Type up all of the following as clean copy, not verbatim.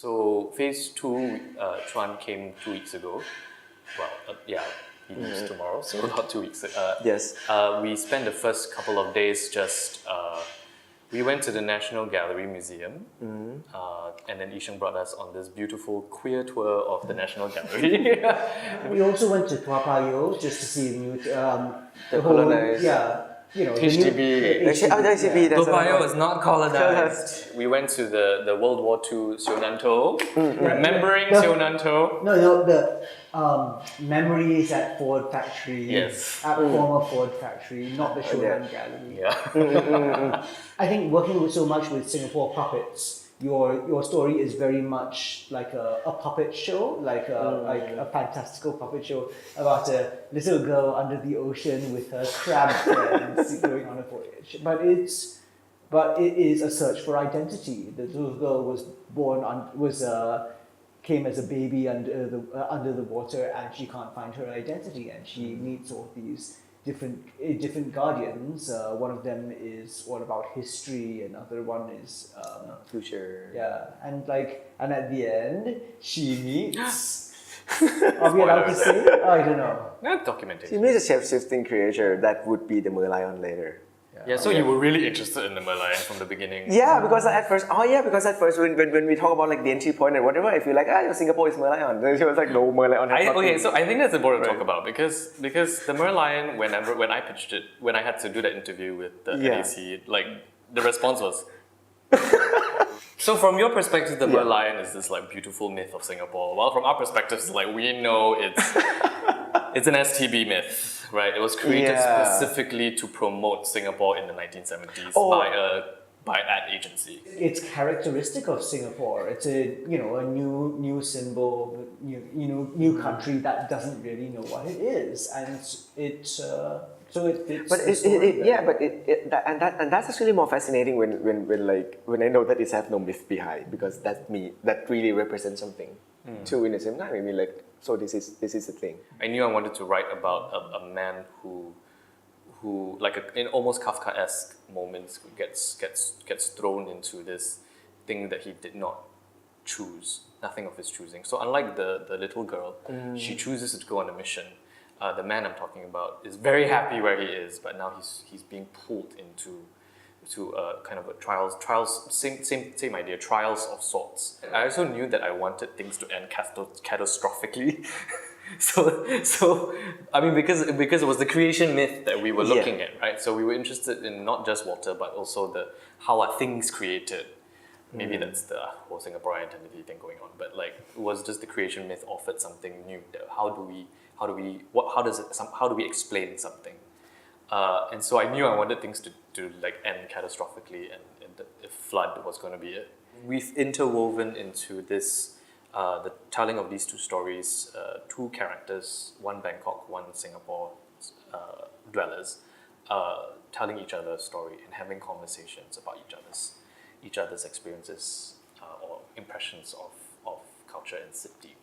So phase 2, Chuan came 2 weeks ago. Well, he leaves tomorrow, so not 2 weeks. Yes. We spent the first couple of days just. We went to the National Gallery Museum, and then Yisheng brought us on this beautiful queer tour of the National Gallery. We also went to Toa Payoh just to see the whole, colonized. HDB. HDB, that's Toa Payoh is not colonized. We went to the World War II Sionanto, remembering Sionanto. No, the memories at Ford Factory. Yes. At former Ford Factory, not the Shonan Gallery. Yeah. I think working so much with Singapore puppets, your story is very much like a puppet show, like a fantastical puppet show about a little girl under the ocean with her crab friends going on a voyage. But it is a search for identity. The little girl was came as a baby under the water, and she can't find her identity, and she meets all these different guardians. One of them is all about history, another one is future. Yeah, and at the end she meets. Are we allowed to say? I don't know. Not documentation. She meets a shape-shifting creature that would be the Merlion later. Yeah, so you were really interested in the Merlion from the beginning. Yeah, because at first when we talk about like the entry point and whatever, I feel like Singapore is Merlion. Then she was like, no, Merlion. So I think that's important to talk about because the Merlion, when I pitched it, when I had to do that interview with the NAC, like the response was. So from your perspective, the Merlion is this like beautiful myth of Singapore. Well, from our perspective, it's like we know it's an STB myth. Right, it was created specifically to promote Singapore in the 1970s by an ad agency. It's characteristic of Singapore. It's a new symbol, new country that doesn't really know what it is, and so it fits. But that's actually more fascinating when I know that it has no myth behind, because that really represents something too in the same time. I mean, like. So this is the thing. I knew I wanted to write about a man who like in almost Kafkaesque moments gets thrown into this thing that he did not choose, nothing of his choosing. So unlike the little girl, she chooses to go on a mission. The man I'm talking about is very happy where he is, but now he's being pulled into kind of a same idea, trials of sorts. I also knew that I wanted things to end catastrophically. so I mean, because it was the creation myth that we were looking at, right? So we were interested in not just water, but also how are things created. Maybe that's the whole Singaporean identity thing going on, but like it was just the creation myth offered something new. How do we explain something? And so I knew I wanted things to like end catastrophically, and the flood was going to be it. We've interwoven into this the telling of these two stories, two characters, one Bangkok, one Singapore dwellers, telling each other a story and having conversations about each other's experiences or impressions of culture and city.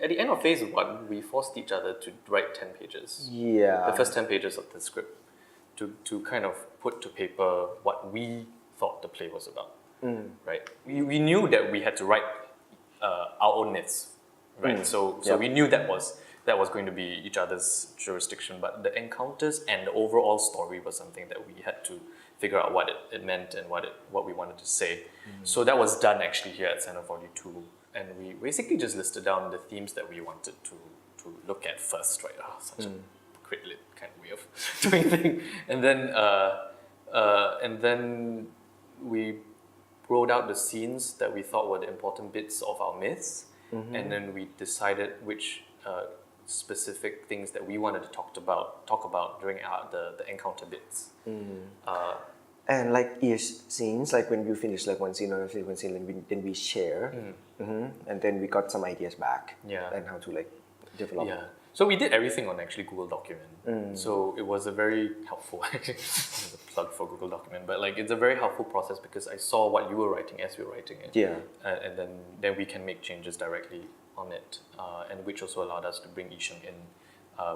At the end of phase 1, we forced each other to write 10 pages. Yeah. The first 10 pages of the script. To kind of put to paper what we thought the play was about, right? We knew that we had to write our own myths, right? So we knew that was going to be each other's jurisdiction, but the encounters and the overall story was something that we had to figure out what it meant and what we wanted to say. So that was done actually here at Center 42, and we basically just listed down the themes that we wanted to look at first, right? Such a lit kind of way of doing things, and then we wrote out the scenes that we thought were the important bits of our myths, and then we decided which specific things that we wanted to talk about during the encounter bits. And like each scenes, like when you finish like one scene or one scene, then we share, and then we got some ideas back, and how to like develop. Yeah. So we did everything on actually Google Document. So it was a very helpful, it's a plug for Google Document, but like it's a very helpful process because I saw what you were writing as you were writing it. Yeah. And then we can make changes directly on it, and which also allowed us to bring Yisheng in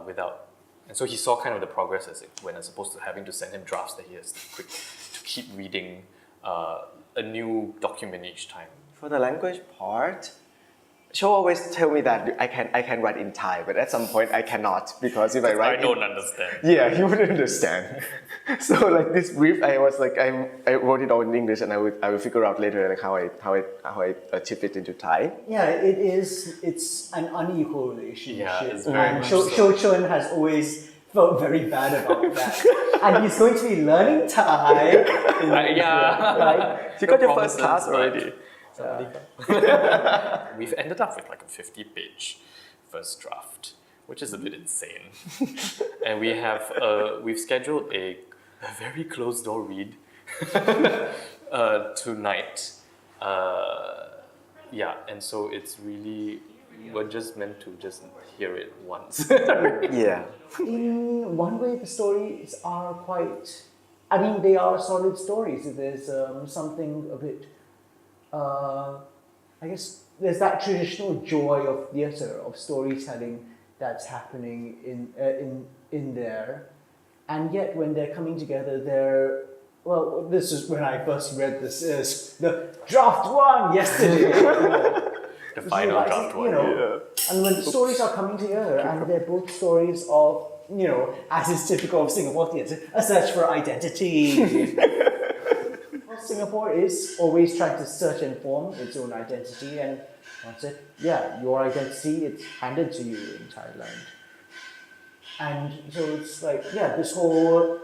without. And so he saw kind of the progress as opposed to having to send him drafts that he has to keep reading a new document each time. For the language part, Shou always tell me that I can write in Thai, but at some point I cannot because if I write, I don't understand. Yeah, you wouldn't understand. So like this brief, I was like I wrote it all in English, and I will figure out later like how I chip it into Thai. Yeah, it is. It's an unequal relationship. Yeah, it's very and much Shou Chuan has always felt very bad about that, and he's going to be learning Thai. Yeah. You got your Promises, first class but- already. We've ended up with like a 50-page first draft, which is a bit insane. And we've scheduled a very closed door read tonight. And so it's really, we're just meant to just hear it once. Yeah. In one way, the stories are quite. I mean, they are solid stories. There's something a bit. I guess there's that traditional joy of theatre, of storytelling that's happening in there, and yet when they're coming together, well, this is when I first read this the draft one yesterday. The final draft one. And when stories are coming together, and they're both stories of, as is typical of Singapore theatre, a search for identity. Singapore is always trying to search and form its own identity, and once your identity, it's handed to you in Thailand. And so it's like, this whole,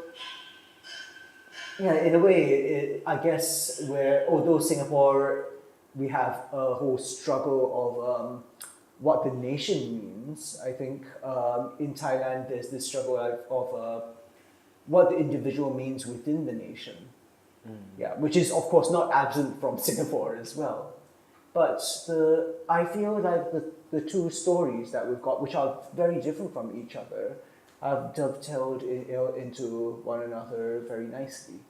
in a way, I guess, where although Singapore, we have a whole struggle of what the nation means, I think in Thailand there's this struggle of what the individual means within the nation. Which is of course not absent from Singapore as well. But I feel like the two stories that we've got, which are very different from each other, have dovetailed into one another very nicely.